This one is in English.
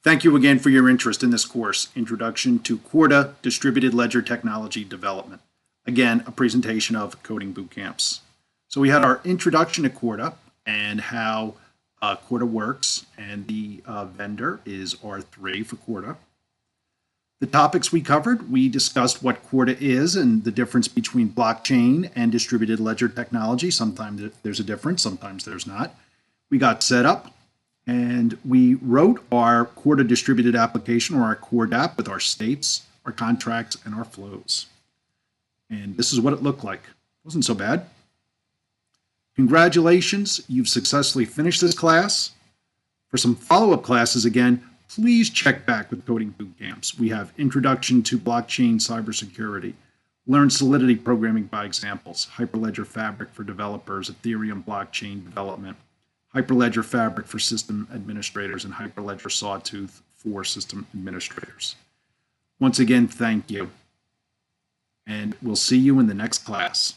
Thank you again for your interest in this course, Introduction to Corda Distributed Ledger Technology Development. Again, a presentation of coding boot camps. So we had our introduction to Corda and how Corda works, and the vendor is R3 for Corda. The topics we covered, we discussed what Corda is and the difference between blockchain and distributed ledger technology. Sometimes there's a difference, sometimes there's not. We got set up, and we wrote our Corda distributed application, or our CorDapp, with our states, our contracts, and our flows. And this is what it looked like. It wasn't so bad. Congratulations, you've successfully finished this class. For some follow-up classes, again, please check back with coding boot camps. We have Introduction to Blockchain Cybersecurity, Learn Solidity Programming by Examples, Hyperledger Fabric for Developers, Ethereum Blockchain Development, Hyperledger Fabric for System Administrators, and Hyperledger Sawtooth for System Administrators. Once again, thank you. And we'll see you in the next class.